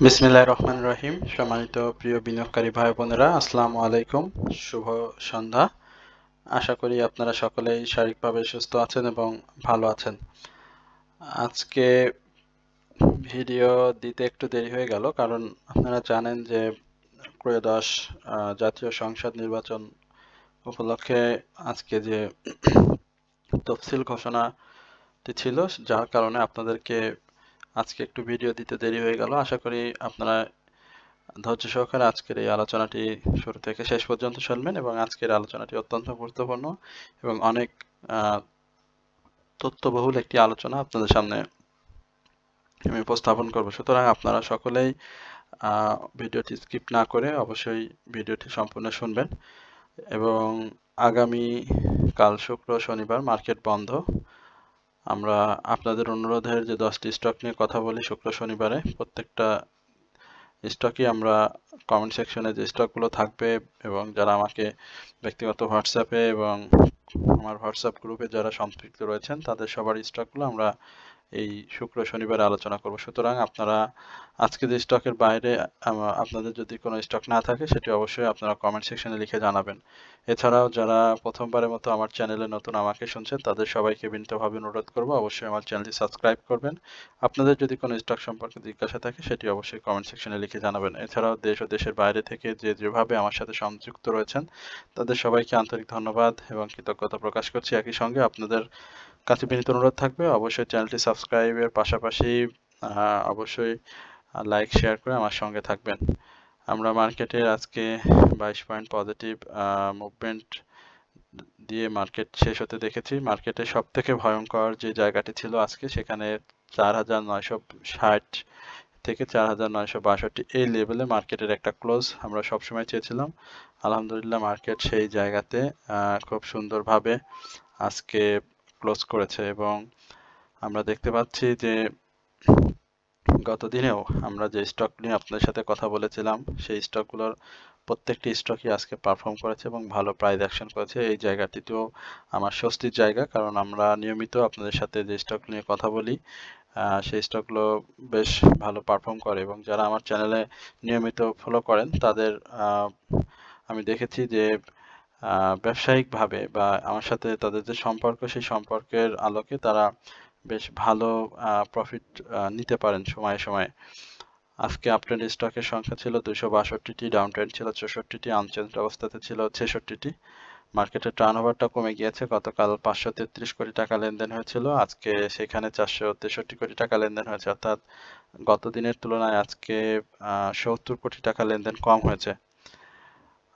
বিসমিল্লাহির রহমানির রহিম। সম্মানিত প্রিয় বিনিয়োগকারী ভাই বোনেরা, আসসালামু আলাইকুম। শুভ সন্ধ্যা। আশা করি আপনারা সকলেই শারীরিকভাবে সুস্থ আছেন এবং ভালো আছেন। আজকে ভিডিও দিতে একটু দেরি হয়ে গেল, কারণ আপনারা জানেন যে ত্রয়োদশ জাতীয় সংসদ নির্বাচন উপলক্ষে আজকে যে তফসিল ঘোষণাটি ছিল, যার কারণে আপনাদেরকে আজকে একটু ভিডিও দিতে দেরি হয়ে গেল। আশা করি আপনারা ধৈর্য সহকারে আজকের এই আলোচনাটি শুরু থেকে শেষ পর্যন্ত শুনবেন, এবং আজকের আলোচনাটি অত্যন্ত গুরুত্বপূর্ণ এবং অনেক তথ্যবহুল একটি আলোচনা আপনাদের সামনে আমি উপস্থাপন করব। সুতরাং আপনারা সকলেই ভিডিওটি স্কিপ না করে অবশ্যই ভিডিওটি সম্পূর্ণ শুনবেন। এবং আগামী কাল শুক্র শনিবার মার্কেট বন্ধ। আমরা আপনাদের অনুরোধের যে 10টি স্টক নিয়ে কথা বলি শুক্র শনিবারে, প্রত্যেকটা স্টকই আমরা কমেন্ট সেকশনে যে স্টকগুলো থাকবে এবং যারা আমাকে ব্যক্তিগত হোয়াটসঅ্যাপে এবং আমার হোয়াটসঅ্যাপ গ্রুপে যারা সম্পৃক্ত রয়েছেন তাদের সবার স্টকগুলো আমরা এই শুক্র শনিবারে আলোচনা করব। সুতরাং আপনারা আজকে যে স্টকের বাইরে আপনাদের যদি কোনো স্টক না থাকে সেটি অবশ্যই আপনারা কমেন্ট সেকশনে লিখে জানাবেন। এছাড়াও যারা প্রথমবারের মতো আমার চ্যানেলে নতুন আমাকে শুনছেন তাদের সবাইকে বিনীতভাবে অনুরোধ করব অবশ্যই আমার চ্যানেলটি সাবস্ক্রাইব করবেন। আপনাদের যদি কোনো স্টক সম্পর্কে জিজ্ঞাসা থাকে সেটি অবশ্যই কমেন্ট সেকশনে লিখে জানাবেন। এছাড়াও দেশ ও দেশের বাইরে থেকে যেভাবে আমার সাথে সংযুক্ত রয়েছেন তাদের সবাইকে আন্তরিক ধন্যবাদ এবং কৃতজ্ঞতা প্রকাশ করছি। একই সঙ্গে আপনাদের কাছে বিনীত অনুরোধ থাকবে অবশ্যই চ্যানেলটি সাবস্ক্রাইবের পাশাপাশি অবশ্যই লাইক শেয়ার করে আমার সঙ্গে থাকবেন। আমরা মার্কেটের আজকে 22 পয়েন্ট পজিটিভ মুভমেন্ট দিয়ে মার্কেট শেষ হতে দেখেছি। মার্কেটের সব থেকে ভয়ঙ্কর যে জায়গাটি ছিল আজকে, সেখানে 4960 থেকে 4962 এই লেভেলে মার্কেটের একটা ক্লোজ আমরা সবসময় চেয়েছিলাম। আলহামদুলিল্লাহ মার্কেট সেই জায়গাতে খুব সুন্দরভাবে আজকে ক্লোজ করেছে এবং আমরা দেখতে পাচ্ছি যে গত দিনেও আমরা যে স্টক নিয়ে আপনাদের সাথে কথা বলেছিলাম সেই স্টকগুলোর প্রত্যেকটি স্টকই আজকে পারফর্ম করেছে এবং ভালো প্রাইস অ্যাকশন করেছে। এই জায়গাটিতেও আমার স্বস্তির জায়গা, কারণ আমরা নিয়মিত আপনাদের সাথে যে স্টক নিয়ে কথা বলি সেই স্টকগুলো বেশ ভালো পারফর্ম করে এবং যারা আমার চ্যানেলে নিয়মিত ফলো করেন তাদের আমি দেখেছি যে ব্যবসায়িকভাবে বা আমার সাথে তাদের যে সম্পর্ক সেই সম্পর্কের আলোকে তারা বেশ ভালো প্রফিট নিতে পারেন সময়ে সময়ে। আজকে আপট্রেন্ড স্টকের সংখ্যা ছিল 262টি, ডাউন ট্রেন্ড ছিল 64টি, আনচেঞ্জ অবস্থাতে ছিল 66টি। মার্কেটের টার্নওভারটা কমে গিয়েছে। গতকাল 533 কোটি টাকা লেনদেন হয়েছিল, আজকে সেখানে 463 কোটি টাকা লেনদেন হয়েছে, অর্থাৎ গত দিনের তুলনায় আজকে 70 কোটি টাকা লেনদেন কম হয়েছে।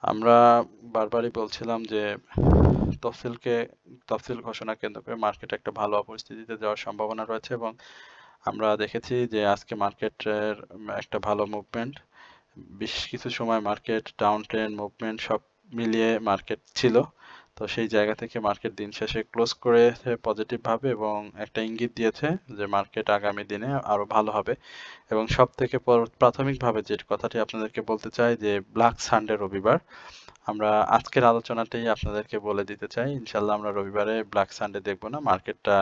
আমরা বারবারই বলছিলাম যে তফসিল ঘোষণা কেন্দ্র করে মার্কেট একটা ভালো পরিস্থিতিতে যাওয়ার সম্ভাবনা রয়েছে এবং আমরা দেখেছি যে আজকে মার্কেটের একটা ভালো মুভমেন্ট। বেশ কিছু সময় মার্কেট ডাউন ট্রেন্ড মুভমেন্ট সব মিলিয়ে মার্কেট ছিল, তো সেই জায়গা থেকে মার্কেট দিন শেষে ক্লোজ করেছে পজিটিভ ভাবে এবং একটা ইঙ্গিত দিয়েছে যে মার্কেট আগামী দিনে আরো ভালো হবে। এবং সব থেকে প্রাথমিকভাবে যে কথাটি আপনাদেরকে বলতে চাই যে ব্ল্যাক সানডে রবিবার, আমরা আজকের আলোচনাতেই আপনাদেরকে বলে দিতে চাই ইনশাল্লাহ আমরা রবিবারে ব্ল্যাক সানডে দেখব না, মার্কেটটা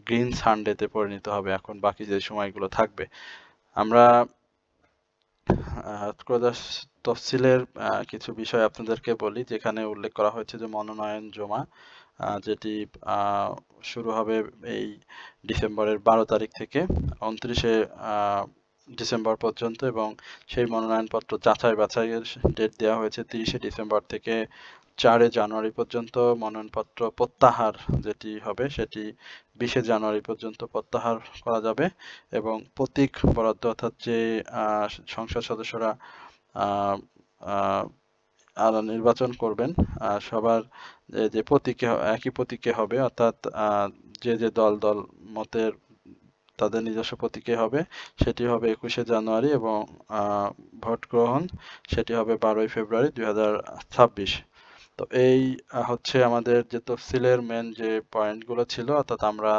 গ্রিন সানডেতে পরিণত হবে এখন বাকি যে সময়গুলো থাকবে। আমরা ত্রয়োদশ তফসিলের কিছু বিষয় আপনাদেরকে বলি, যেখানে উল্লেখ করা হয়েছে যে মনোনয়ন জমা যেটি শুরু হবে এই ডিসেম্বরের 12 তারিখ থেকে 29শে ডিসেম্বর পর্যন্ত এবং সেই মনোনয়নপত্র যাচাই বাছাইয়ের ডেট দেওয়া হয়েছে 30শে ডিসেম্বর থেকে 4 জানুয়ারি পর্যন্ত। মনোনয়নপত্র প্রত্যাহার যেটি হবে সেটি 20শে জানুয়ারি পর্যন্ত প্রত্যাহার করা যাবে এবং প্রতীক বরাদ্দ অর্থাৎ যে সংসদ সদস্যরা নির্বাচন করবেন সবার যে প্রতীকে একই প্রতীকে হবে, অর্থাৎ যে দল মতের তাদের নিজস্ব প্রতীকে হবে, সেটি হবে 21শে জানুয়ারি এবং ভোট গ্রহণ সেটি হবে 12ই ফেব্রুয়ারি 2026। তো এই হচ্ছে আমাদের যে তফসিলের মেন যে পয়েন্টগুলো ছিল, অর্থাৎ আমরা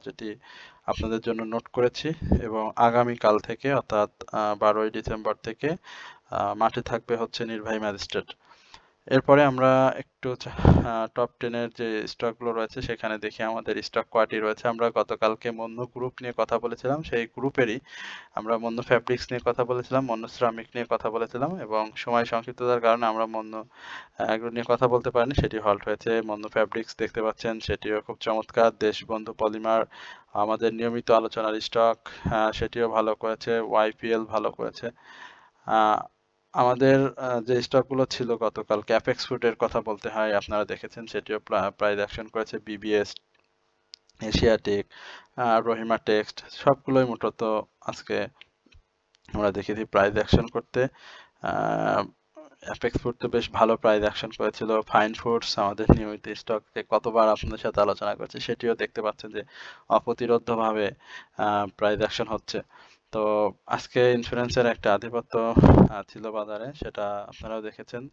যেটি আপনাদের জন্য নোট করেছি এবং আগামী কাল থেকে অর্থাৎ 12ই ডিসেম্বর থেকে মাঠে থাকবে হচ্ছে নির্বাহী ম্যাজিস্ট্রেট। এরপরে আমরা একটু টপ 10 এর যে স্টকগুলো রয়েছে সেখানে দেখি আমাদের স্টক কয়টি রয়েছে। আমরা গতকালকে মন্য গ্রুপ নিয়ে কথা বলেছিলাম, সেই গ্রুপেরই আমরা মন্য ফ্যাব্রিক্স নিয়ে কথা বলেছিলাম, মন্য শ্রমিক নিয়ে কথা বলেছিলাম এবং সময় সংক্ষিপ্ততার কারণে আমরা মন্য এগুলো নিয়ে কথা বলতে পারিনি, সেটি হল্ট হয়েছে। মন্য ফ্যাব্রিক্স দেখতে পাচ্ছেন, সেটিও খুব চমৎকার। দেশবন্ধু পলিমার আমাদের নিয়মিত আলোচনার স্টক, সেটিও ভালো করেছে। ওয়াইপিএল ভালো করেছে। আমাদের যে স্টকগুলো ছিল গতকাল, ক্যাপেক্স ফুডের কথা বলতে হয়, আপনারা দেখেছেন, সেটিও প্রাইস অ্যাকশন করেছে। বিবিএস, এশিয়াটিক, রহিমা টেক্সট সবগুলোই মূলত আজকে আমরা দেখেছি প্রাইস অ্যাকশন করতে। অ্যাপেক্স ফুড তো বেশ ভালো প্রাইস অ্যাকশন করেছিল। ফাইন ফুডস আমাদের নিয়মিত স্টক, যে কতবার আপনাদের সাথে আলোচনা করছে, সেটিও দেখতে পাচ্ছেন যে অপ্রতিরোধ্যভাবে প্রাইস অ্যাকশন হচ্ছে। তো আজকে ইন্স্যুরেন্সের একটা আধিপত্য ছিল বাজারে, সেটা আপনারাও দেখেছেন।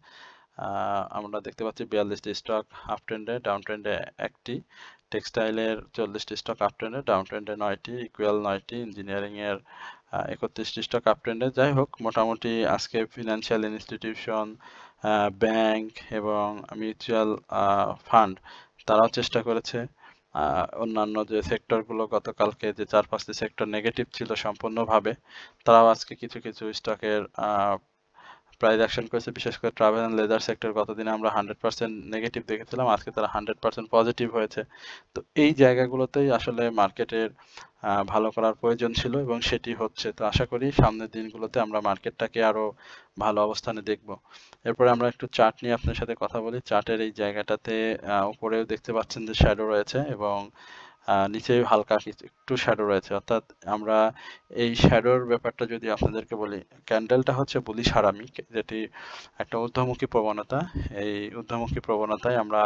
আমরা দেখতে পাচ্ছি 42টি স্টক আপ ট্রেন্ডে, ডাউন ট্রেন্ডে একটি। টেক্সটাইলের 40টি স্টক আপ ট্রেন্ডে, ডাউন ট্রেন্ডে 9টি। ইকুয়াল 9টি। ইঞ্জিনিয়ারিং এর 31টি স্টক আপ ট্রেন্ডে। যাই হোক, মোটামুটি আজকে ফিনান্সিয়াল ইনস্টিটিউশন, ব্যাংক এবং মিউচুয়াল ফান্ড তারাও চেষ্টা করেছে। অন্যান্য যে সেক্টরগুলো গতকালকে যে 4-5টি সেক্টর নেগেটিভ ছিল সম্পূর্ণভাবে, তারাও আজকে কিছু কিছু স্টকের প্রাইস অ্যাকশন করেছে। বিশেষ করে ট্রাভেল এন্ড লেজার সেক্টর, গতদিন আমরা 100% নেগেটিভ দেখেছিলাম, আজকে তারা 100% পজিটিভ হয়েছে। তো এই জায়গাগুলোতেই আসলে মার্কেটের ভালো করার প্রয়োজন ছিল এবং সেটি হচ্ছে। তো আশা করি সামনের দিনগুলোতে আমরা মার্কেটটাকে আরো ভালো অবস্থানে দেখব। এরপরে আমরা একটু চার্ট নিয়ে আপনার সাথে কথা বলি। চার্টের এই জায়গাটাতে উপরেও দেখতে পাচ্ছেন যে শ্যাডো রয়েছে এবং নিচে হালকা একটু শ্যাডো রয়েছে। অর্থাৎ আমরা এই শ্যাডোর ব্যাপারটা যদি আপনাদেরকে বলি, ক্যান্ডেলটা হচ্ছে বুলিশ হারামি, যেটি একটা ঊর্ধ্বমুখী প্রবণতা। এই ঊর্ধ্বমুখী প্রবণতায় আমরা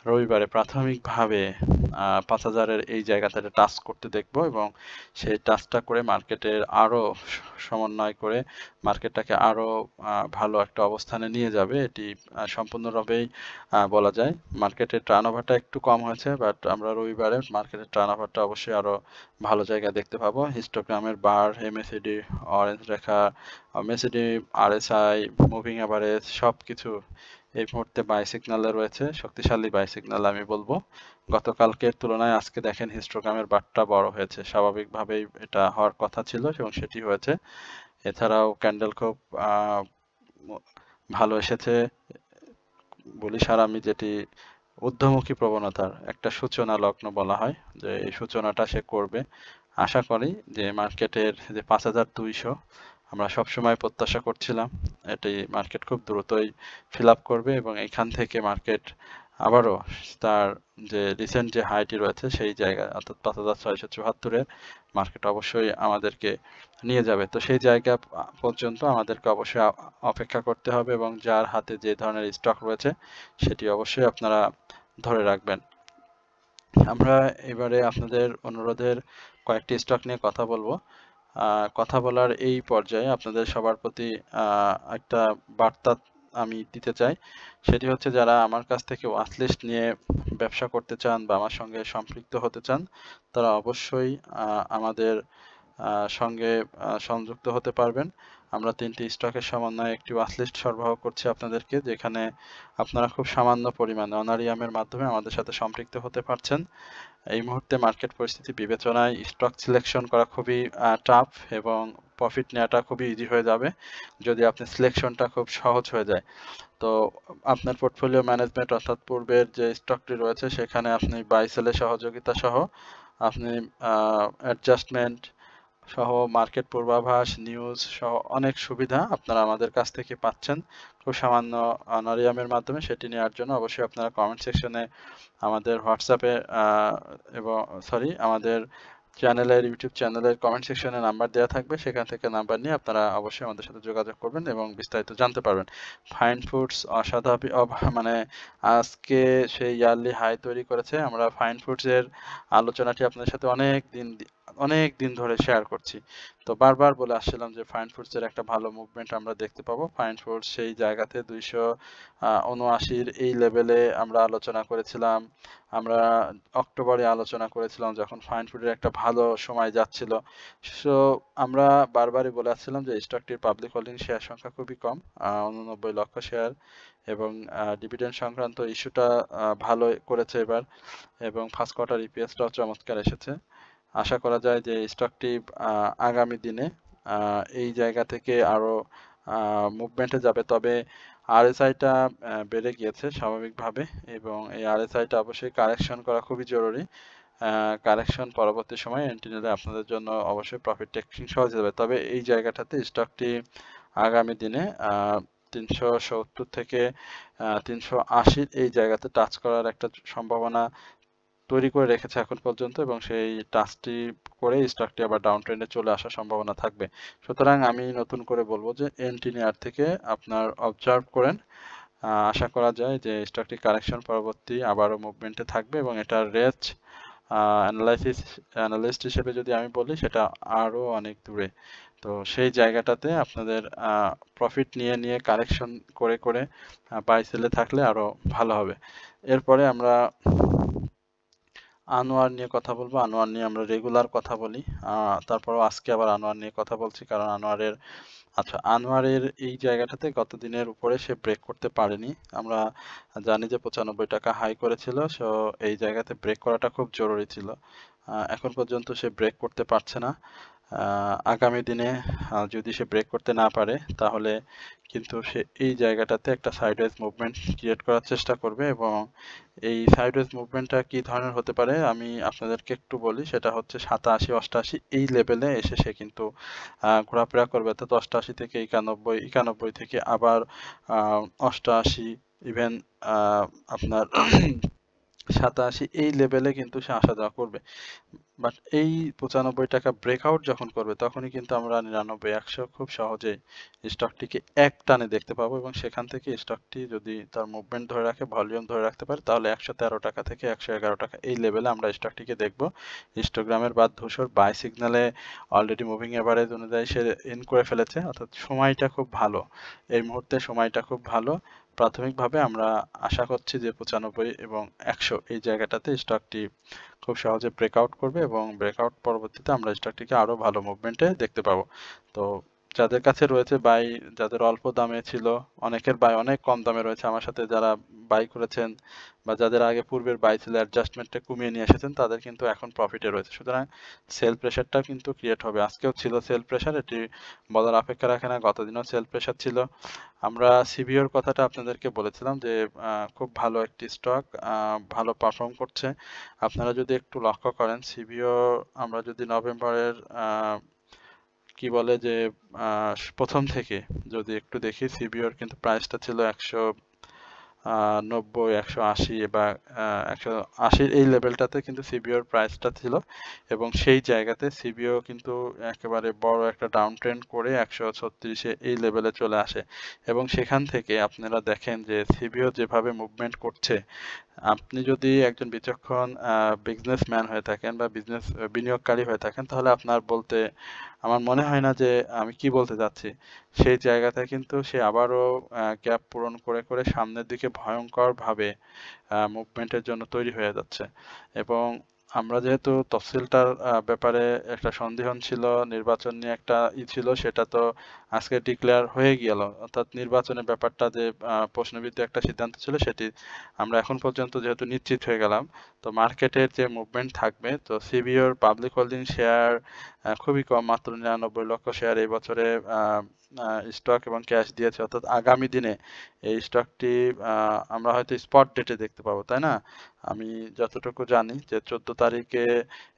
রবিবারে প্রাথমিকভাবে 5000-এর এই জায়গাটাতে টাচ করতে দেখব এবং সেই টাচটা করে মার্কেটের আরো সমন্বয় করে মার্কেটটাকে আরো ভালো একটা অবস্থানে নিয়ে যাবে। এটি সম্পূর্ণভাবেই বলা যায়। মার্কেটের টার্নওভারটা একটু কম হয়েছে, বাট আমরা রবিবারে মার্কেটের টার্নওভারটা অবশ্যই আরো ভালো জায়গায় দেখতে পাবো। হিস্টোগ্রামের বার, এমএসিডি, অরেঞ্জ রেখা, এমএসিডি, আরএসআই, মুভিং এভারেজ সবকিছু এই মুহূর্তে বাই সিগন্যালে রয়েছে, শক্তিশালী বাই সিগন্যাল আমি বলবো। গতকালকের তুলনায় আজকে দেখেন হিস্টোগ্রামের বারটা বড় হয়েছে, স্বাভাবিকভাবেই এটা হওয়ার কথা ছিল এবং সেটি হয়েছে। এছাড়াও ক্যান্ডেল খুব ভালো এসেছে। বলি সারামি, যেটি ঊর্ধ্বমুখী প্রবণতার একটা সূচনা লগ্ন বলা হয়, যে এই সূচনাটা সে করবে। আশা করি যে মার্কেটের যে 5200 আমরা সবসময় প্রত্যাশা করছিলাম, এটি মার্কেট খুব দ্রুতই ফিল আপ করবে এবং এখান থেকে মার্কেট আবারও তার যে রিসেন্ট যে হাইটি রয়েছে সেই জায়গায়, অর্থাৎ 5674-এর মার্কেট অবশ্যই আমাদেরকে নিয়ে যাবে। তো সেই জায়গা পর্যন্ত আমাদেরকে অবশ্যই অপেক্ষা করতে হবে এবং যার হাতে যে ধরনের স্টক রয়েছে সেটি অবশ্যই আপনারা ধরে রাখবেন। আমরা এবারে আপনাদের অনুরোধের কয়েকটি স্টক নিয়ে কথা বলবো। কথা বলার এই পর্যায়ে আপনাদের সবার প্রতি একটা বার্তা আমি দিতে চাই। সেটি হচ্ছে, যারা আমার কাছ থেকে ওয়াচলিস্ট নিয়ে ব্যবসা করতে চান বা আমার সঙ্গে সম্পৃক্ত হতে চান, তারা অবশ্যই আমাদের সঙ্গে সংযুক্ত হতে পারবেন। আমরা 3টি স্টকের সমন্বয়ে একটি ওয়াচলিস্ট সরবরাহ করছি আপনাদেরকে, যেখানে আপনারা খুব সামান্য পরিমাণে অনারিয়ামের মাধ্যমে আমাদের সাথে সম্পৃক্ত হতে পারছেন। এই মুহূর্তে মার্কেট পরিস্থিতি বিবেচনায় স্টক সিলেকশন করা খুবই টাফ এবং প্রফিট নেওয়াটা খুবই ইজি হয়ে যাবে যদি আপনি সিলেকশনটা খুব সহজ হয়ে যায়। তো আপনার পোর্টফোলিও ম্যানেজমেন্ট, অর্থাৎ পূর্বের যে স্টকটি রয়েছে সেখানে আপনি বাই সেলের সহযোগিতা সহ আপনি অ্যাডজাস্টমেন্ট সহ মার্কেট পূর্বাভাস, নিউজ সহ অনেক সুবিধা আপনারা আমাদের কাছ থেকে পাচ্ছেন খুব সামান্য অনারিয়ামের মাধ্যমে। সেটি নেওয়ার জন্য অবশ্যই আপনারা কমেন্ট সেকশনে আমাদের হোয়াটসঅ্যাপে এবং আমাদের চ্যানেলের, ইউটিউব চ্যানেলের কমেন্ট সেকশনে নাম্বার দেওয়া থাকবে, সেখান থেকে নাম্বার নিয়ে আপনারা অবশ্যই আমাদের সাথে যোগাযোগ করবেন এবং বিস্তারিত জানতে পারবেন। ফাইন ফুডস অসাধারণ, মানে আজকে সেই ইয়ারলি হাই তৈরি করেছে। আমরা ফাইন ফুডস এর আলোচনাটি আপনাদের সাথে অনেক দিন অনেক দিন ধরে শেয়ার করছি। তো বারবার বলে আসছিলাম যে ফাইন ফুডসের একটা ভালো মুভমেন্ট আমরা দেখতে পাবো। ফাইন ফুডস সেই জায়গাতে 279 এই লেভেলে আমরা আলোচনা করেছিলাম। আমরা অক্টোবরে আলোচনা করেছিলাম যখন ফাইন ফুডের একটা ভালো সময় যাচ্ছিল। সো আমরা বারবারই বলে আসছিলাম যে স্টকটির পাবলিক হোল্ডিং শেয়ার সংখ্যা খুবই কম, 89 লক্ষ শেয়ার, এবং ডিভিডেন্ড সংক্রান্ত ইস্যুটা ভালো করেছে এবার, এবং ফার্স্ট কোয়ার্টার ইপিএসটাও চমৎকার এসেছে। আশা করা যায় যে স্টকটি আগামী দিনে এই জায়গা থেকে আরো মুভমেন্টে যাবে। তবে আরএসআইটা বেড়ে গিয়েছে স্বাভাবিকভাবে, এবং এই আরএসআইটা অবশ্যই কারেকশন করা খুবই জরুরি। কারেকশন পরবর্তী সময়ে এন্ট্রি নিলে আপনাদের জন্য অবশ্যই প্রফিট টেকিং সহজ হবে। তবে এই জায়গাটাতে স্টকটি আগামী দিনে 370 থেকে 380 এই জায়গাতে টাচ করার একটা সম্ভাবনা তৈরি করে রেখেছে এখন পর্যন্ত, এবং সেই টাচটি করে স্টকটি আবার ডাউন ট্রেন্ডে চলে আসার সম্ভাবনা থাকবে। সুতরাং আমি নতুন করে বলবো যে এন্ট্রি নেওয়ার থেকে আপনার অবজার্ভ করেন। আশা করা যায় যে স্টকটি কারেকশন পরবর্তী আবারও মুভমেন্টে থাকবে, এবং এটার রেঞ্জ অ্যানালিস্ট হিসেবে যদি আমি বলি সেটা আরো অনেক দূরে। তো সেই জায়গাটাতে আপনাদের প্রফিট নিয়ে নিয়ে কারেকশন করে করে বাই সেলে থাকলে আরো ভালো হবে। এরপরে আমরা আনোয়ার নিয়ে কথা বলবো। আনোয়ার নিয়ে আমরা রেগুলার কথা বলি, তারপরও আজকে আবার আনোয়ার নিয়ে কথা বলছি কারণ আনোয়ারের এই জায়গাটাতে গত দিনের উপরে সে ব্রেক করতে পারেনি। আমরা জানি যে 95 টাকা হাই করেছিল, সো এই জায়গাতে ব্রেক করাটা খুব জরুরি ছিল। এখন পর্যন্ত সে ব্রেক করতে পারছে না। আগামী দিনে যদি সে ব্রেক করতে না পারে তাহলে কিন্তু সে এই জায়গাটাতে একটা সাইডওয়েজ মুভমেন্ট ক্রিয়েট করার চেষ্টা করবে, এবং এই সাইডওয়েজ মুভমেন্টটা কি ধরনের হতে পারে আমি আপনাদেরকে একটু বলি। সেটা হচ্ছে 87 88 এই লেভেলে এসে সে কিন্তু ঘোরাফেরা করবে, অর্থাৎ 88 থেকে 91, 91 থেকে আবার 88, ইভেন আপনার 87 এই লেভেলে কিন্তু সে আসা যাওয়া করবে। বাট এই 95 টাকা ব্রেকআউট যখন করবে তখনই কিন্তু আমরা 99 100 খুব সহজেই স্টকটিকে এক টানে দেখতে পাবো, এবং সেখান থেকে স্টকটি যদি তার মুভমেন্ট ধরে রাখে, ভলিউম ধরে রাখতে পারে, তাহলে 113 টাকা থেকে 111 টাকা এই লেভেলে আমরা স্টকটিকে দেখব। হিস্টোগ্রামের বা ধূসর বাই সিগন্যালে অলরেডি মুভিং এভারেজ অনুযায়ী সে ইন করে ফেলেছে, অর্থাৎ সময়টা খুব ভালো, এই মুহূর্তে সময়টা খুব ভালো। প্রাথমিকভাবে আমরা আশা করছি যে 95 এবং 100 এই জায়গাটাতে স্টকটি খুব সহজে ব্রেকআউট করবে, এবং ব্রেকআউট পরবর্তীতে আমরা স্টকটিকে আরো ভালো মুভমেন্টে দেখতে পাবো। তো যাদের কাছে রয়েছে বাই, যাদের অল্প দামে ছিল, অনেকের বাই অনেক কম দামে রয়েছে, আমার সাথে যারা বাই করেছেন বা যাদের আগে পূর্বের বাই ছিল অ্যাডজাস্টমেন্টটা কমিয়ে নিয়ে এসেছেন তাদের কিন্তু এখন প্রফিটে রয়েছে। সুতরাং সেল প্রেশারটা কিন্তু ক্রিয়েট হবে। আজকেও ছিল সেল প্রেশার, এটি বলার অপেক্ষা রাখে না, গতদিনও সেল প্রেশার ছিল। আমরা সিবিওর কথাটা আপনাদেরকে বলেছিলাম যে খুব ভালো একটি স্টক, ভালো পারফর্ম করছে। আপনারা যদি একটু লক্ষ্য করেন সিবিও, আমরা যদি নভেম্বরের কি বলে যে প্রথম থেকে যদি একটু দেখি, সিবিওর কিন্তু প্রাইসটা ছিল 190, 180 বা 180 এই লেভেলটাতে কিন্তু সিবিওর প্রাইসটা ছিল, এবং সেই জায়গাতে সিবিও কিন্তু একেবারে বড় একটা ডাউন ট্রেন্ড করে 136 এই লেভেলে চলে আসে, এবং সেখান থেকে আপনারা দেখেন যে সিবিও যেভাবে মুভমেন্ট করছে, আপনি যদি একজন বিচক্ষণ বিজনেসম্যান হয়ে থাকেন বা বিজনেস বিনিয়োগকারী হয়ে থাকেন তাহলে আপনার বলতে আমার মনে হয় না যে আমি কি বলতে চাচ্ছি। সেই জায়গাতে কিন্তু সে আবারও গ্যাপ পূরণ করে করে সামনের দিকে ভয়ঙ্করভাবে মুভমেন্টের জন্য তৈরি হয়ে যাচ্ছে, এবং আমরা যেহেতু তফসিলটার ব্যাপারে একটা সন্দেহন ছিল, নির্বাচন নিয়ে একটা ছিল, সেটা তো আজকে ডিক্লেয়ার হয়ে গেল, অর্থাৎ নির্বাচনের ব্যাপারটা যে প্রশ্নবিদ্ধ একটা সিদ্ধান্ত ছিল সেটি আমরা এখন পর্যন্ত যেহেতু নিশ্চিত হয়ে গেলাম, তো মার্কেটের যে মুভমেন্ট থাকবে, তো সিবিওর পাবলিক হোল্ডিং শেয়ার খুবই কম, মাত্র 99 লক্ষ শেয়ার এই বছরে স্টক এবং ক্যাশ দিয়েছে, অর্থাৎ আগামী দিনে এই স্টকটি আমরা হয়তো স্পট ডেটে দেখতে পাবো, তাই না? আমি যতটুকু জানি যে 14 তারিখে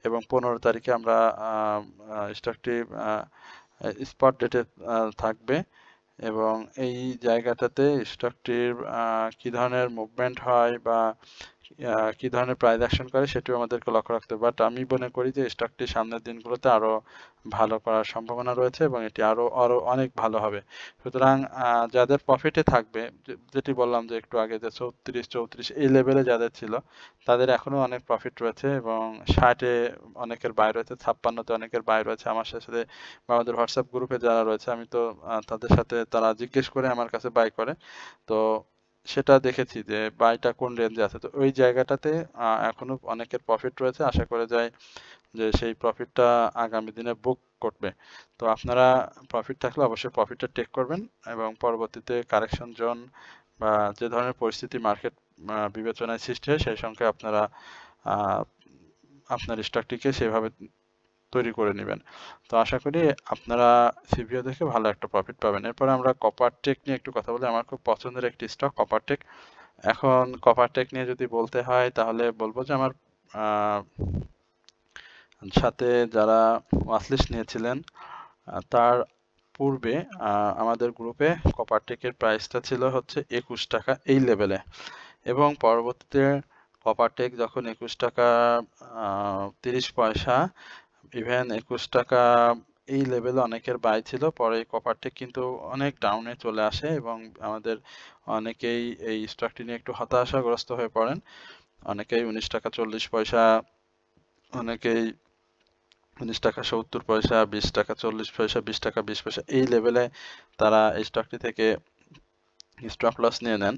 এবং 15 তারিখে আমরা স্টকটি স্পট ডেটে থাকবে, এবং এই জায়গাটাতে স্টকটির কি ধরনের মুভমেন্ট হয় বা কি ধরনের প্রাইস অ্যাকশন করে সেটিও আমাদেরকে লক্ষ্য রাখতে হবে। বাট আমি মনে করি যে স্টকটি সামনের দিনগুলোতে আরো ভালো করার সম্ভাবনা রয়েছে এবং এটি আরো আরো অনেক ভালো হবে। সুতরাং যাদের প্রফিটে থাকবে, যেটি বললাম যে একটু আগে যে 34-34 এই লেভেলে যাদের ছিল তাদের এখনো অনেক প্রফিট রয়েছে এবং 60-এ অনেকের বাই রয়েছে, 56-তে অনেকের বাই রয়েছে। আমার সাথে বা আমাদের হোয়াটসঅ্যাপ গ্রুপে যারা রয়েছে আমি তো তাদের সাথে তারা জিজ্ঞেস করে আমার কাছে বাই করে। তো সেটা দেখেছি যে বাইটা কোন রেঞ্জে আছে। তো ওই জায়গাটাতে এখনো অনেকের প্রফিট রয়েছে। আশা করা যায় যে সেই প্রফিটটা আগামী দিনে বুক করবে। তো আপনারা প্রফিট থাকলে অবশ্যই প্রফিটটা টেক করবেন এবং পরবর্তীতে কারেকশন জোন বা যে ধরনের পরিস্থিতি মার্কেট বিবেচনায় সৃষ্টি হয় সেই সঙ্গে আপনারা আহ, আপনার স্টকটিকে সেভাবে তৈরি করে নেবেন। তো আশা করি আপনারা সিভিও দেখে ভালো একটা প্রফিট পাবেন। এরপরে আমরা কপারটেক নিয়ে একটু কথা বলি। আমার খুব পছন্দের একটি স্টক কপারটেক। এখন কপারটেক নিয়ে যদি বলতে হয় তাহলে বলবো যে আমার সাথে যারা ওয়াচলিস্ট নিয়েছিলেন তার পূর্বে আমাদের গ্রুপে কপারটেকের প্রাইসটা ছিল হচ্ছে 21 টাকা এই লেভেলে এবং পরবর্তীতে কপারটেক যখন 21 টাকা 30 পয়সা ইভেন 21 টাকা এই লেভেলে অনেকের বাই ছিল। পরে কপারটেক কিন্তু অনেক ডাউনে চলে আসে এবং আমাদের অনেকেই এই স্টকটি নিয়ে একটু হতাশাগ্রস্ত হয়ে পড়েন। অনেকেই 19 টাকা 40 পয়সা, অনেকেই 19 টাকা 70 পয়সা, 20 টাকা 40 পয়সা, 20 টাকা 20 পয়সা এই লেভেলে তারা এই স্টকটি থেকে স্টপ লস নিয়ে নেন।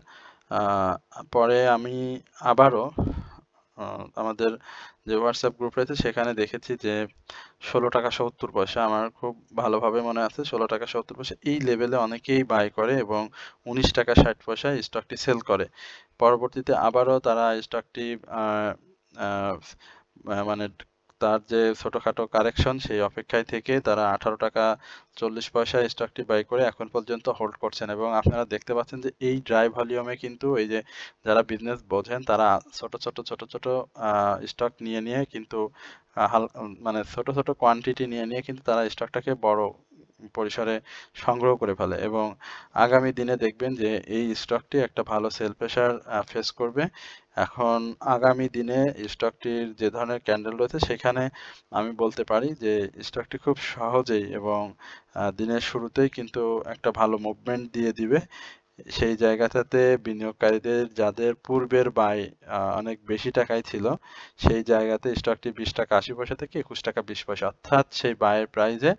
পরে আমি আবারও আমাদের যে হোয়াটসঅ্যাপ গ্রুপ রয়েছে সেখানে দেখেছি যে 16 টাকা 70 পয়সা, আমার খুব ভালোভাবে মনে আছে 16 টাকা 70 পয়সা এই লেভেলে অনেকেই বাই করে এবং 19 টাকা 60 পয়সায় স্টকটি সেল করে। পরবর্তীতে আবারও তারা স্টকটি মানে তার যে ছোটখাটো কারেকশন সেই অপেক্ষায় থেকে তারা 18 টাকা 40 পয়সায় স্টকটি বাই করে এখন পর্যন্ত হোল্ড করছেন এবং আপনারা দেখতে পাচ্ছেন যে এই ড্রাই ভলিউমে কিন্তু এই যে যারা বিজনেস বোঝেন তারা ছোট ছোট ছোট ছোট স্টক নিয়ে নিয়ে কিন্তু মানে ছোট ছোট কোয়ান্টিটি নিয়ে নিয়ে কিন্তু তারা স্টকটাকে বড় পরিসরে সংগ্রহ করে ফেলে এবং আগামী দিনে দেখবেন যে এই স্টকটি একটা ভালো সেল প্রেসার ফেস করবে। এখন আগামী দিনে স্টকটির যে ধরনের ক্যান্ডেল রয়েছে সেখানে আমি বলতে পারি যে স্টকটি খুব সহজেই এবং দিনের শুরুতেই কিন্তু একটা ভালো মুভমেন্ট দিয়ে দিবে। সেই জায়গাটাতে বিনিয়োগকারীদের যাদের পূর্বের বাই অনেক বেশি টাকায় ছিল সেই জায়গাতে স্টকটি 20 টাকা 80 পয়সা থেকে 21 টাকা 20 পয়সা অর্থাৎ সেই বায়ের প্রাইজে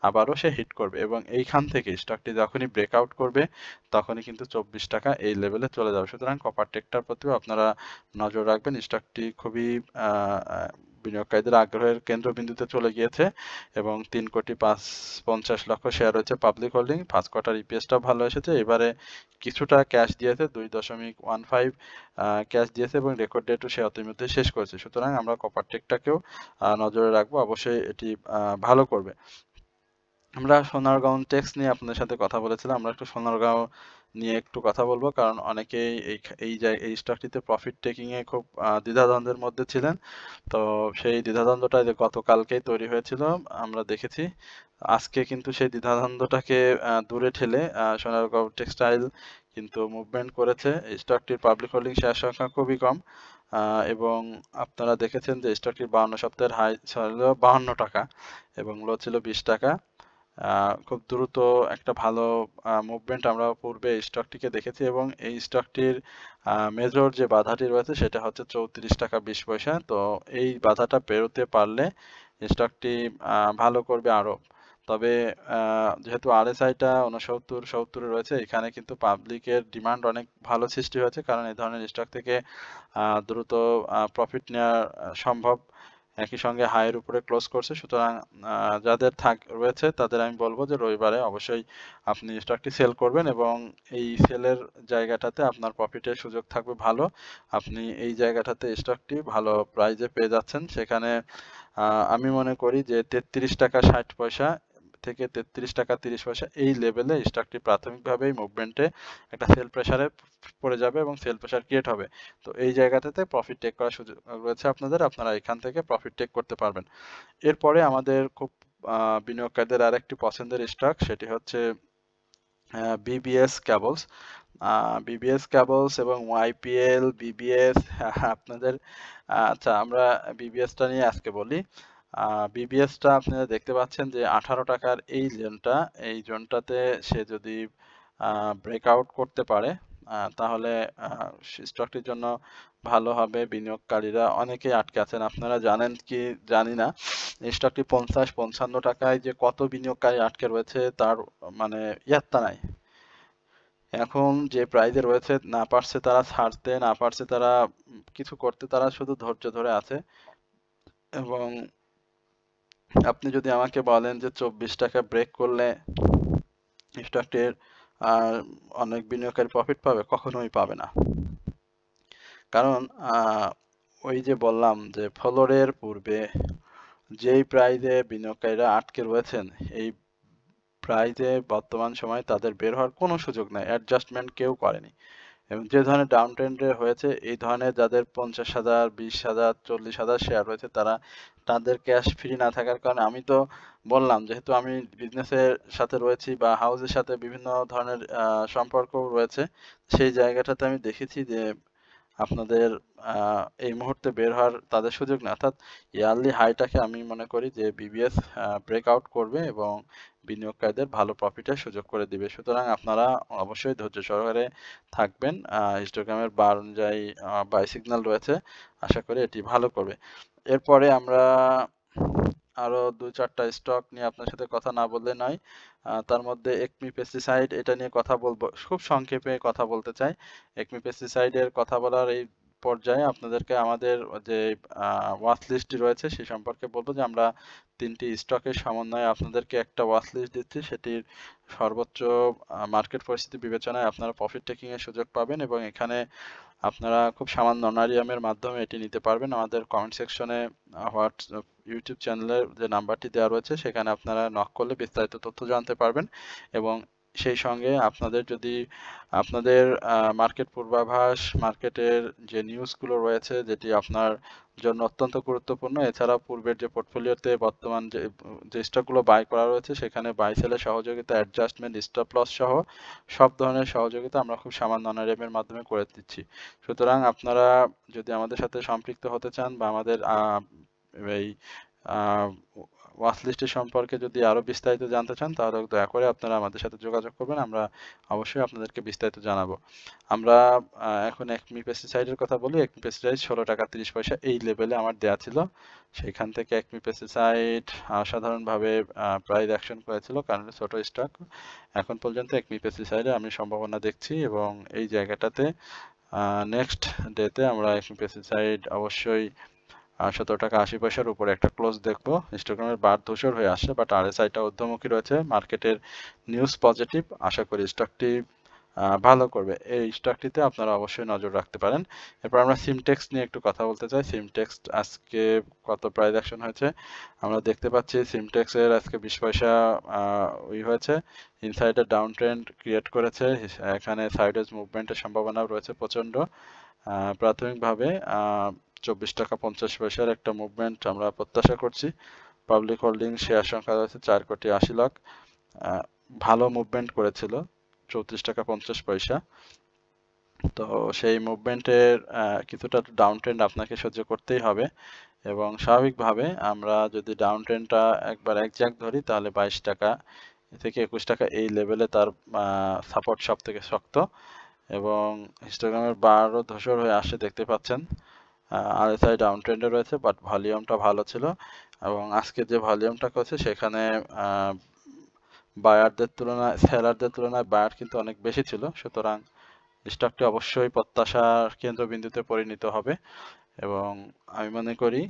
আবারও সে হিট করবে এবং এইখান থেকে স্টকটি যখনই ব্রেকআউট করবে তখনই কিন্তু 24 টাকা এই লেভেলে চলে যাবে। সুতরাং কপারটেকটার প্রতিও আপনারা নজর রাখবেন। স্টকটি খুবই বিনিয়োগকারীদের আগ্রহের কেন্দ্রবিন্দুতে চলে গিয়েছে এবং 3,50,00,000 শেয়ার হচ্ছে পাবলিক হোল্ডিং। 5 কোয়ার্টার ইপিএসটাও ভালো এসেছে। এবারে কিছুটা ক্যাশ দিয়েছে, 2.15 ক্যাশ দিয়েছে এবং রেকর্ড ডেটও সে ইতিমধ্যে শেষ করেছে। সুতরাং আমরা কপারটেকটাকেও নজরে রাখবো, অবশ্যই এটি ভালো করবে। আমরা সোনারগাঁও টেক্স নিয়ে আপনাদের সাথে কথা বলেছিলাম। আমরা একটু সোনারগাঁও নিয়ে একটু কথা বলবো কারণ অনেকেই এই স্টকটিতে প্রফিট টেকিং এ খুব দ্বিধাদ্বন্দ্বের মধ্যে ছিলেন। তো সেই দ্বিধাদ্বন্দ্বটা যে গতকালকেই তৈরি হয়েছিল আমরা দেখেছি। আজকে কিন্তু সেই দ্বিধাদ্বন্দ্বটাকে দূরে ঠেলে সোনারগাঁও টেক্সটাইল কিন্তু মুভমেন্ট করেছে। স্টকটির পাবলিক হোল্ডিং শেয়ার সংখ্যা খুবই কম এবং আপনারা দেখেছেন যে স্টকটির 52 সপ্তাহের হাই ছিল 52 টাকা এবং লো ছিল 20 টাকা। খুব দ্রুত একটা ভালো মুভমেন্ট আমরা পূর্বে এই স্টকটিকে দেখেছি এবং এই স্টকটির মেজর যে বাধাটি রয়েছে সেটা হচ্ছে 34 টাকা 20 পয়সা। তো এই বাধাটা পেরোতে পারলে স্টকটি ভালো করবে আরো। তবে যেহেতু আরএসআইটা 69-70 রয়েছে এখানে কিন্তু পাবলিকের ডিমান্ড অনেক ভালো সৃষ্টি হয়েছে কারণ এই ধরনের স্টক থেকে দ্রুত প্রফিট নেওয়া সম্ভব। একই সঙ্গে হাইয়ের উপরে ক্লোজ করছে। সুতরাং যাদের রয়েছে তাদের আমি বলবো যে রবিবারে অবশ্যই আপনি স্টকটি সেল করবেন এবং এই সেলের জায়গাটাতে আপনার প্রফিটের সুযোগ থাকবে ভালো। আপনি এই জায়গাটাতে স্টকটি ভালো প্রাইজে পেয়ে যাচ্ছেন। সেখানে আমি মনে করি যে 33 টাকা 60 পয়সা থেকে 33 টাকা 30 পয়সা এই লেভেলে স্টকটি প্রাথমিকভাবেই মুভমেন্টে একটা সেল প্রেসারে পড়ে যাবে এবং সেল প্রেসার ক্রিয়েট হবে। তো এই জায়গাটাতে প্রফিট টেক করার সুযোগ রয়েছে আপনাদের, আপনারা এখান থেকে প্রফিট টেক করতে পারবেন। এরপরে আমাদের খুব বিনিয়োগকারীদের আরেকটি পছন্দের স্টক সেটি হচ্ছে বিবিএস কেবলস। বিবিএস কেবলস এবং ওয়াইপিএল বিবিএস আপনাদের আচ্ছা আমরা বিবিএসটা নিয়ে আজকে বলি। বিবিএসটা আপনারা দেখতে পাচ্ছেন যে 18 টাকার এই জোনটাতে সে যদি ব্রেকআউট করতে পারে তাহলে স্টকটির জন্য ভালো হবে। বিনিয়োগকারীরা অনেকেই আটকে আছেন, আপনারা জানেন কি জানি না। এই স্টকটি 50-55 টাকায় যে কত বিনিয়োগকারী আটকে রয়েছে তার মানে ইয়াত্তা নাই। এখন যে প্রাইজে রয়েছে না পারছে তারা ছাড়তে, না পারছে তারা কিছু করতে, তারা শুধু ধৈর্য ধরে আছে। এবং আপনি যদি আমাকে বলেন যে 24 টাকা ব্রেক করলে স্টকটির অনেক বিনিয়োগকারী প্রফিট পাবে, কখনোই পাবে না। কারণ ওই যে বললাম যে ফ্লোরের পূর্বে যেই প্রাইজে বিনিয়োগকারীরা আটকে রয়েছেন, এই প্রাইজে বর্তমান সময়ে তাদের বের হওয়ার কোনো সুযোগ নাই, অ্যাডজাস্টমেন্ট কেউ করেনি। এবং যে ধরনের ডাউন ট্রেন্ডে হয়েছে, এই ধরনের যাদের 50,000, 20,000, 40,000 শেয়ার রয়েছে তাদের ক্যাশ ফ্রি না থাকার কারণে, আমি তো বললাম যেহেতু আমি বিজনেসের সাথে রয়েছি বা হাউসের সাথে বিভিন্ন ধরনের সম্পর্ক রয়েছে, সেই জায়গাটাতে আমি দেখেছি যে আপনাদের এই মুহূর্তে বের হওয়ার তাদের সুযোগ নেই। অর্থাৎ ইয়ারলি হাইটাকে আমি মনে করি যে বিবিএস ব্রেকআউট করবে এবং বিনিয়োগকারীদের ভালো প্রফিটের সুযোগ করে দিবে। সুতরাং আপনারা অবশ্যই ধৈর্য সহকারে থাকবেন। হিস্টোগ্রামের বার অনুযায়ী বাই সিগন্যাল রয়েছে, আশা করি এটি ভালো করবে। এরপরে আমরা আরো 2-4টা স্টক নিয়ে আপনার সাথে কথা না বললে নয়। তার মধ্যে একমি পেস্টিসাইড, এটা নিয়ে কথা বলবো, খুব সংক্ষেপে কথা বলতে চাই। একমি পেস্টিসাইডের কথা বলার এই পর্যায়ে আপনাদেরকে আমাদের যে ওয়াচ লিস্টটি রয়েছে সে সম্পর্কে বলবো যে আমরা 3টি স্টকের সমন্বয়ে আপনাদেরকে একটা ওয়াচ লিস্ট দিচ্ছি। সেটির সর্বোচ্চ মার্কেট পরিস্থিতি বিবেচনায় আপনারা প্রফিট টেকিং এর সুযোগ পাবেন এবং এখানে আপনারা খুব সামান্য অনারিয়ামের মাধ্যমে এটি নিতে পারবেন। আমাদের কমেন্ট সেকশনে হোয়াটসঅ্যাপ ইউটিউব চ্যানেলের যে নাম্বারটি দেওয়া রয়েছে সেখানে আপনারা নক করলে বিস্তারিত তথ্য জানতে পারবেন। এবং সেই সঙ্গে আপনাদের যদি আপনাদের মার্কেট পূর্বাভাস, মার্কেটের যে নিউজগুলো রয়েছে যেটি আপনার জন্য অত্যন্ত গুরুত্বপূর্ণ, এছাড়া পূর্বের যে পোর্টফোলিওতে বর্তমান যে স্টকগুলো বাই করা রয়েছে সেখানে বাই সেলের সহযোগিতা, অ্যাডজাস্টমেন্ট, স্টপ লস সহ সব ধরনের সহযোগিতা আমরা খুব সামান্য অনারিয়ামের মাধ্যমে করে দিচ্ছি। সুতরাং আপনারা যদি আমাদের সাথে সম্পৃক্ত হতে চান বা আমাদের এই ওয়াচ লিস্টের সম্পর্কে যদি আরো বিস্তারিত জানতে চান তাহলে দয়া করে আপনারা আমাদের সাথে যোগাযোগ করবেন, আমরা অবশ্যই আপনাদেরকে বিস্তারিত জানাবো। আমরা এখন একমি পেস্টিসাইডের কথা বলি। একমি পেস্টিসাইড 16 টাকা 30 পয়সা এই লেভেলে আমার দেয়া ছিল, সেখান থেকে একমি পেস্টিসাইড অসাধারণভাবে প্রাইস অ্যাকশন করেছিল কারণ ছোট স্টক। এখন পর্যন্ত একমি পেস্টিসাইডে আমি সম্ভাবনা দেখছি এবং এই জায়গাটাতে নেক্সট ডেতে আমরা একমি পেস্টিসাইড অবশ্যই 17 টাকা 80 পয়সার উপরে একটা ক্লোজ দেখবো। হিস্টোগ্রামের বার ধূসর হয়ে আসছে, বাট আরএসআইটা ঊর্ধ্বমুখী রয়েছে, মার্কেটের নিউজ পজিটিভ, আশা করি স্টকটি ভালো করবে। এই স্টকটিতে আপনারা অবশ্যই নজর রাখতে পারেন। এরপর আমরা সিমটেক্স নিয়ে একটু কথা বলতে চাই। সিমটেক্স আজকে কত প্রাইস অ্যাকশন হয়েছে আমরা দেখতে পাচ্ছি। সিমটেক্সের আজকে 20 পয়সা হয়েছে, ইনসাইডের ডাউন ট্রেন্ড ক্রিয়েট করেছে, এখানে সাইডওয়েজ মুভমেন্টের সম্ভাবনাও রয়েছে প্রচন্ড। প্রাথমিকভাবে 24 টাকা 50 পয়সার একটা মুভমেন্ট আমরা প্রত্যাশা করছি। পাবলিক হোল্ডিং শেয়ার সংখ্যা রয়েছে 4 কোটি 80 লাখ। ভালো মুভমেন্ট করেছিল 34 টাকা 50 পয়সা। তো সেই মুভমেন্টের কিছুটা ডাউন ট্রেন্ড আপনাকে সহ্য করতেই হবে এবং স্বাভাবিকভাবে আমরা যদি ডাউন ট্রেন্ডটা একবার একজাক ধরি তাহলে 22 টাকা থেকে 21 টাকা এই লেভেলে তার সাপোর্ট সব থেকে শক্ত এবং হিস্টোগ্রামের বারও ধূসর হয়ে আসে দেখতে পাচ্ছেন। আরএসআই ডাউন ট্রেন্ডে রয়েছে, বাট ভলিউমটা ভালো ছিল এবং আজকে যে ভলিউমটা করছে সেখানে বায়ারদের তুলনায় সেলারদের তুলনায় বায়ার কিন্তু অনেক বেশি ছিল। সুতরাং স্টকটি অবশ্যই প্রত্যাশার কেন্দ্রবিন্দুতে পরিণত হবে এবং আমি মনে করি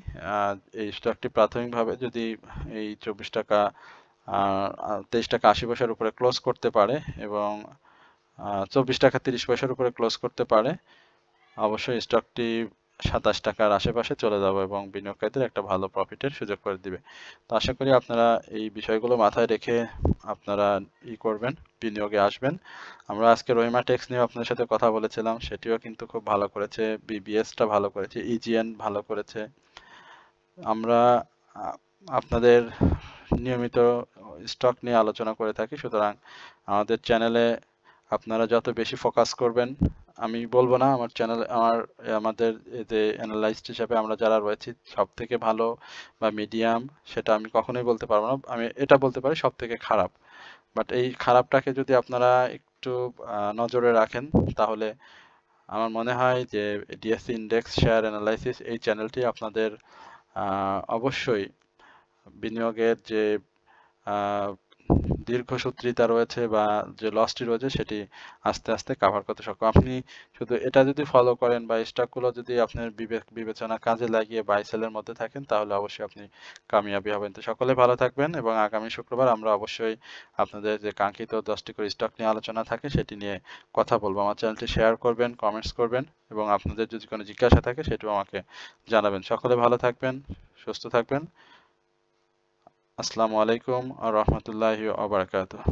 এই স্টকটি প্রাথমিকভাবে যদি এই 24 টাকা 23 টাকা 80 পয়সার উপরে ক্লোজ করতে পারে এবং 24 টাকা 30 পয়সার উপরে ক্লোজ করতে পারে, অবশ্যই স্টকটি 27 টাকার আশেপাশে চলে যাবে এবং বিনিয়োগকারীদের একটা ভালো প্রফিটের সুযোগ করে দিবে। তো আশা করি আপনারা এই বিষয়গুলো মাথায় রেখে আপনারা করবেন, বিনিয়োগে আসবেন। আমরা আজকে রহিমা টেক্স নিয়ে আপনাদের সাথে কথা বলেছিলাম, সেটিও কিন্তু খুব ভালো করেছে, বিবিএসটা ভালো করেছে, ইজিএন ভালো করেছে। আমরা আপনাদের নিয়মিত স্টক নিয়ে আলোচনা করে থাকি, সুতরাং আমাদের চ্যানেলে আপনারা যত বেশি ফোকাস করবেন, আমি বলবো না আমার চ্যানেল আমাদের এই যে অ্যানালাইস্ট হিসাবে আমরা যারা রয়েছি সব থেকে ভালো বা মিডিয়াম, সেটা আমি কখনোই বলতে পারবো না। আমি এটা বলতে পারি সব থেকে খারাপ। বাট এই খারাপটাকে যদি আপনারা একটু নজরে রাখেন, তাহলে আমার মনে হয় যে ডিএসসি ইন্ডেক্স শেয়ার অ্যানালাইসিস এই চ্যানেলটি আপনাদের অবশ্যই বিনিয়োগের যে আহ, দীর্ঘসূত্রিতা রয়েছে বা যে লসটি রয়েছে সেটি আস্তে আস্তে কাভার করতে সক্ষম। আপনি শুধু এটা যদি ফলো করেন বা স্টকগুলো যদি আপনার বিবেচনা কাজে লাগিয়ে বাই সেলের মধ্যে থাকেন, তাহলে অবশ্যই আপনি কামিয়াবি হবেন। তো সকলে ভালো থাকবেন, এবং আগামী শুক্রবার আমরা অবশ্যই আপনাদের যে কাঙ্ক্ষিত 10টি করে স্টক নিয়ে আলোচনা থাকে সেটি নিয়ে কথা বলবো। আমার চ্যানেলটি শেয়ার করবেন, কমেন্টস করবেন, এবং আপনাদের যদি কোনো জিজ্ঞাসা থাকে সেটিও আমাকে জানাবেন। সকলে ভালো থাকবেন, সুস্থ থাকবেন। আসসালামু আলাইকুম ওয়া রাহমাতুল্লাহি ওয়া বারাকাতুহু।